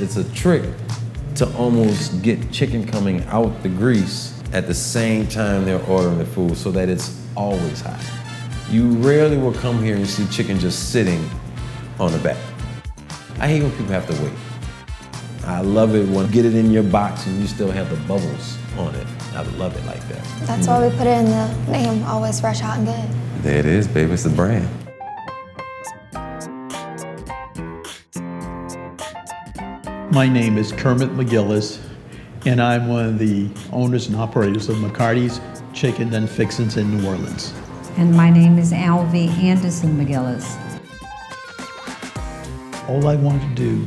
It's a trick to almost get chicken coming out the grease at the same time they're ordering the food so that it's always hot. You rarely will come here and see chicken just sitting on the back. I hate when people have to wait. I love it when you get it in your box and you still have the bubbles on it. I love it like that. That's why we put it in the name, always fresh, hot, and good. There it is, baby, it's the brand. My name is Kermit McGillis, and I'm one of the owners and operators of McCarty's Chicken and Fixins in New Orleans. And my name is Alvy Anderson McGillis. All I wanted to do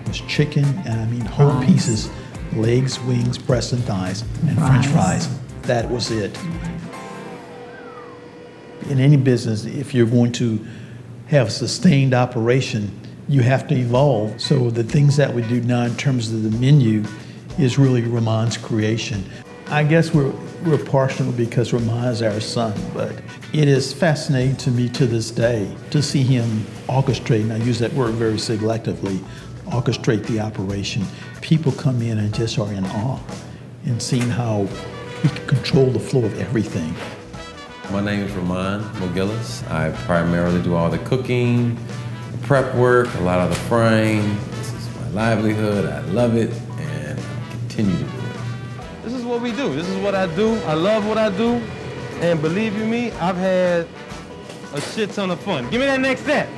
was chicken, and I mean whole pieces, legs, wings, breasts, and thighs, and French fries. That was it. In any business, if you're going to have sustained operation, you have to evolve. So the things that we do now in terms of the menu is really Ramon's creation. I guess we're partial because Ramon is our son, but it is fascinating to me to this day to see him orchestrate, and I use that word very selectively, orchestrate the operation. People come in and just are in awe in seeing how he can control the flow of everything. My name is Ramon McGillis. I primarily do all the cooking, the prep work, a lot of the frying. This is my livelihood. I love it, and I continue to do it. This is what we do. This is what I do. I love what I do. And believe you me, I've had a shit ton of fun. Give me that next step.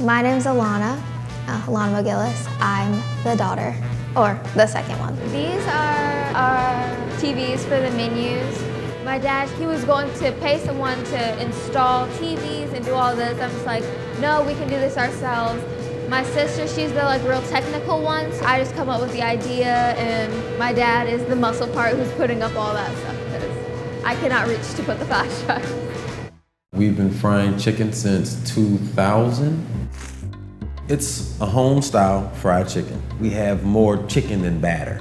My name's Alana McGillis. I'm the daughter, or the second one. These are our TVs for the menus. My dad, he was going to pay someone to install TVs and do all this. I'm just like, no, we can do this ourselves. My sister, she's the real technical one. So I just come up with the idea, and my dad is the muscle part who's putting up all that stuff because I cannot reach to put the flash drive. We've been frying chicken since 2000. It's a home-style fried chicken. We have more chicken than batter.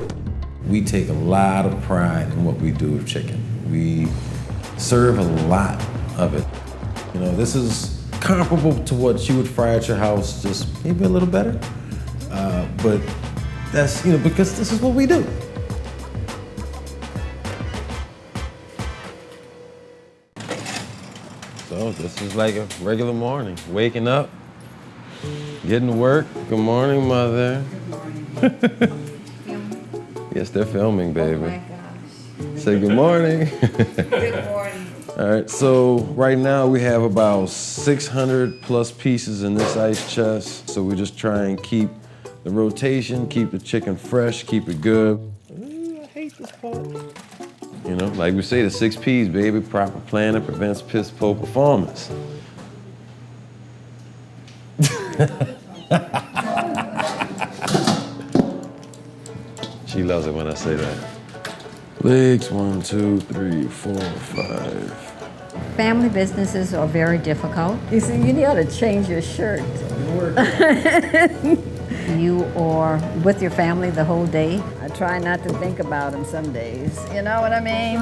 We take a lot of pride in what we do with chicken. We serve a lot of it. You know, this is comparable to what you would fry at your house, just maybe a little better. But that's, because this is what we do. So this is like a regular morning. Waking up, getting to work. Good morning, Mother. Good morning. Yes, they're filming, baby. Oh my gosh. Say good morning. Good morning. All right, so right now we have about 600 plus pieces in this ice chest. So we just try and keep the rotation, keep the chicken fresh, keep it good. Ooh, I hate this part. Like we say, the 6 P's, baby. Proper planning prevents piss poor performance. She loves it when I say that. Legs, 1, 2, 3, 4, 5. Family businesses are very difficult. You see, you need to change your shirt. You are with your family the whole day. I try not to think about them some days. You know what I mean?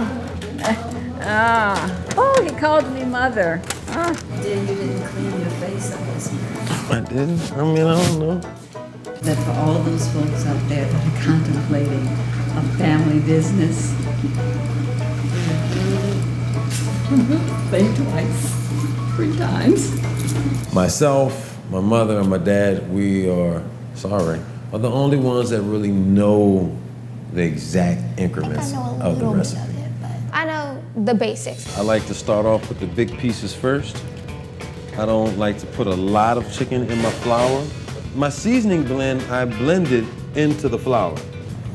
Oh, he called me mother. You didn't clean your face up this morning. I didn't? I don't know. That for all those folks out there that are contemplating a family business, think twice, 3 times. Myself, my mother, and my dad, we are the only ones that really know the exact increments of the recipe. I know the basics. I like to start off with the big pieces first. I don't like to put a lot of chicken in my flour. My seasoning blend, I blend it into the flour.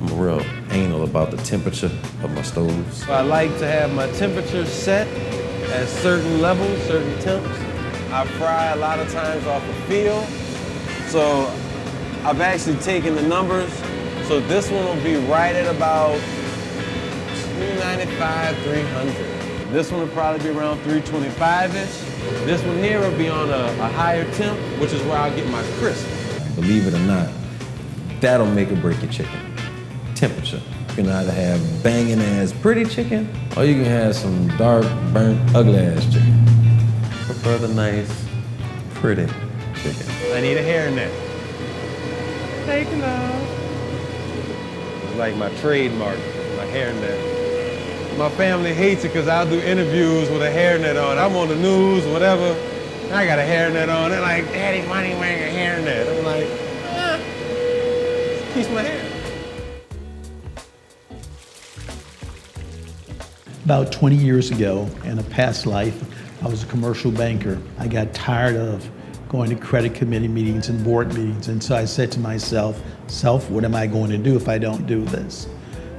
I'm real anal about the temperature of my stoves. I like to have my temperature set at certain levels, certain temps. I fry a lot of times off of feel. So I've actually taken the numbers. So this one will be right at about 295, 300. This one will probably be around 325-ish. This one here will be on a higher temp, which is where I'll get my crisp. Believe it or not, that'll make or break your chicken. Temperature. You can either have banging ass pretty chicken, or you can have some dark, burnt, ugly ass chicken. Prefer the nice, pretty chicken. I need a hairnet. taking off. It's like my trademark, my hairnet. My family hates it because I'll do interviews with a hairnet on. I'm on the news, whatever. I got a hairnet on. They're like, Daddy, why are you wearing a hairnet? I'm like, it keeps my hair. About 20 years ago, in a past life, I was a commercial banker. I got tired of going to credit committee meetings and board meetings, and so I said to myself, what am I going to do if I don't do this?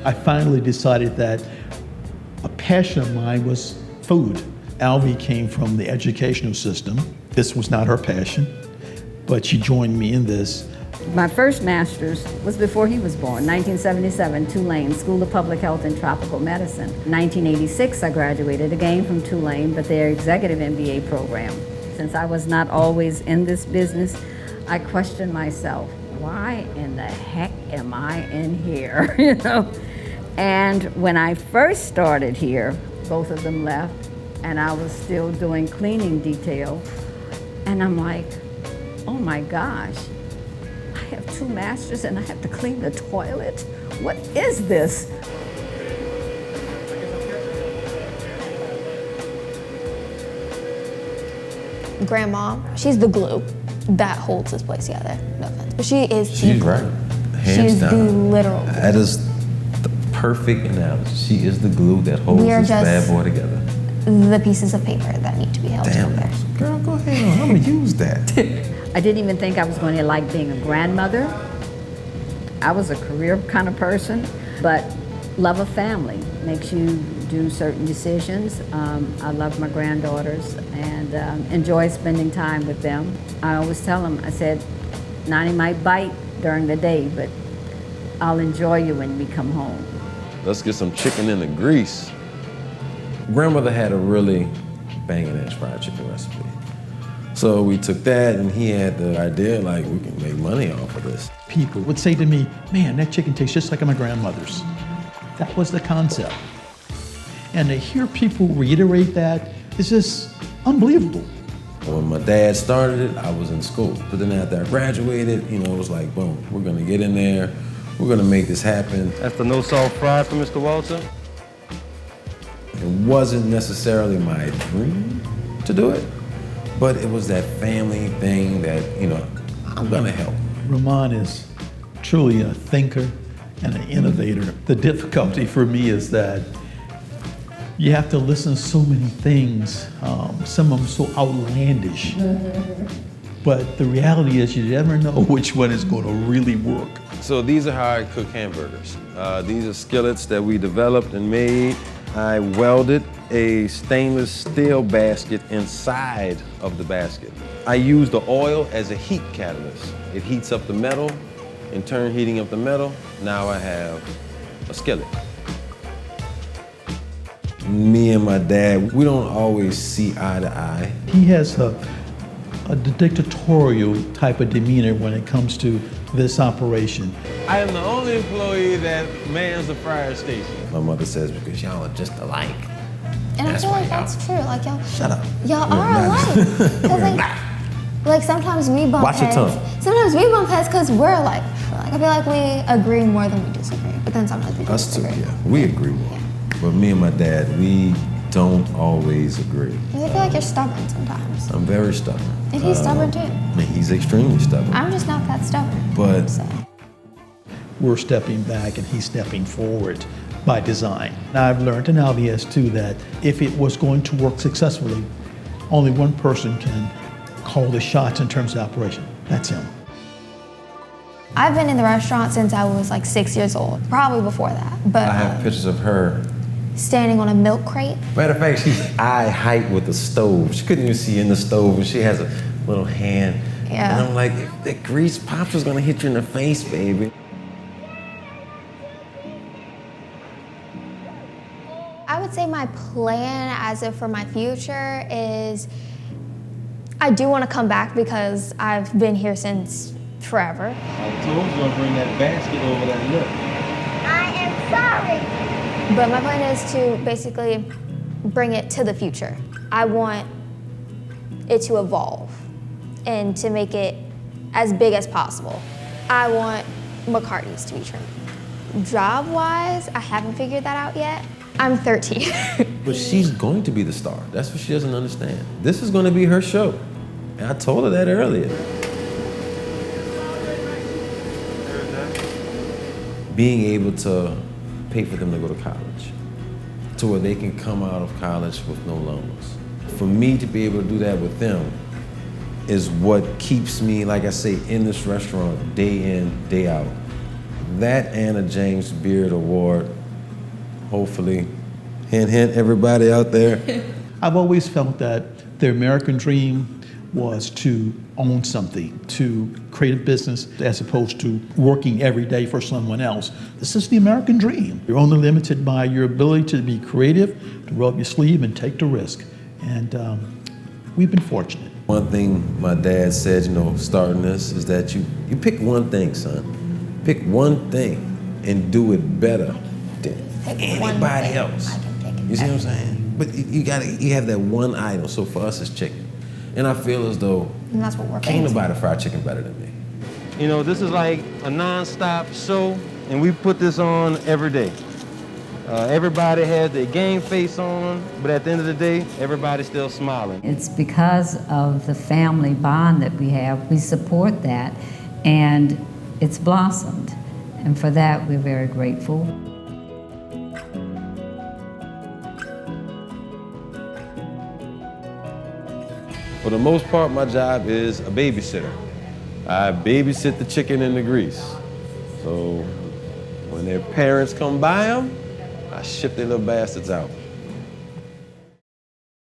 I finally decided that a passion of mine was food. Alvy came from the educational system. This was not her passion, but she joined me in this. My first master's was before he was born, 1977, Tulane, School of Public Health and Tropical Medicine. 1986, I graduated again from Tulane, but their executive MBA program. Since I was not always in this business, I questioned myself, why in the heck am I in here, you know? And when I first started here, both of them left, and I was still doing cleaning detail, and I'm like, oh my gosh, I have 2 masters and I have to clean the toilet? What is this? Grandma, she's the glue that holds this place together. No offense, but she is. She's right, hands she is down. the literal glue. That is the perfect analogy. She is the glue that holds We are this just bad boy together. the pieces of paper that need to be held together. Girl, go ahead. I'm gonna use that. I didn't even think I was going to like being a grandmother. I was a career kind of person, but love of family makes you do certain decisions. I love my granddaughters and enjoy spending time with them. I always tell them, I said, Nani might bite during the day, but I'll enjoy you when we come home. Let's get some chicken in the grease. Grandmother had a really banging ass fried chicken recipe. So we took that and he had the idea, like, we can make money off of this. People would say to me, man, that chicken tastes just like my grandmother's. That was the concept. And to hear people reiterate that is just unbelievable. When my dad started it, I was in school. But then after I graduated, you know, it was like, boom, we're gonna get in there, we're gonna make this happen. That's the no salt fry for Mr. Walter. It wasn't necessarily my dream to do it, but it was that family thing that, you know, I'm gonna help. Ramon is truly a thinker and an innovator. The difficulty for me is that you have to listen to so many things, some of them so outlandish. But the reality is you never know which one is going to really work. So these are how I cook hamburgers. These are skillets that we developed and made. I welded a stainless steel basket inside of the basket. I use the oil as a heat catalyst. It heats up the metal. In turn, heating up the metal, now I have a skillet. Me and my dad, we don't always see eye to eye. He has a dictatorial type of demeanor when it comes to this operation. I am the only employee that mans the fryer station. My mother says, because y'all are just alike. And I feel like that's true. Like y'all, Shut up. y'all are alike. 'Cause like sometimes we bump Watch your heads. tongue. Sometimes we bump heads because we're alike. I feel like we agree more than we disagree. But then sometimes we Us too, disagree. yeah. We agree more. But me and my dad, we don't always agree. I feel like you're stubborn sometimes. I'm very stubborn. And he's stubborn too. I mean, he's extremely stubborn. I'm just not that stubborn. But So. We're stepping back and he's stepping forward by design. Now I've learned in LVS too that if it was going to work successfully, only one person can call the shots in terms of operation. That's him. I've been in the restaurant since I was like 6 years old, probably before that. But I have pictures of her. standing on a milk crate. Matter of fact, she's eye height with the stove. She couldn't even see in the stove, and she has a little hand. Yeah. And I'm like, if the grease pops was gonna hit you in the face, baby. I would say my plan as of for my future is I do want to come back because I've been here since forever. I told you I'd bring that basket over that lip. I am sorry. But my plan is to basically bring it to the future. I want it to evolve and to make it as big as possible. I want McCarty's to be trimmed. Job-wise, I haven't figured that out yet. I'm 13. But she's going to be the star. That's what she doesn't understand. This is going to be her show. And I told her that earlier. Being able to pay for them to go to college, to where they can come out of college with no loans. For me to be able to do that with them is what keeps me, like I say, in this restaurant day in, day out. That and a James Beard Award, hopefully. Hint, hint, everybody out there. I've always felt that the American dream was to own something, to create a business as opposed to working every day for someone else. This is the American dream. You're only limited by your ability to be creative, to roll up your sleeve and take the risk. And we've been fortunate. One thing my dad said, starting this, is that you pick one thing, son. Pick one thing and do it better than anybody else. You see what I'm saying? But you have that one item. So for us, it's chicken. And I feel as though And that's what we're ain't nobody fry chicken better than me. This is like a non-stop show, and we put this on every day. Everybody has their game face on, but at the end of the day, everybody's still smiling. It's because of the family bond that we have. We support that, and it's blossomed. And for that, we're very grateful. For the most part, my job is a babysitter. I babysit the chicken and the grease. So when their parents come by them, I ship their little bastards out.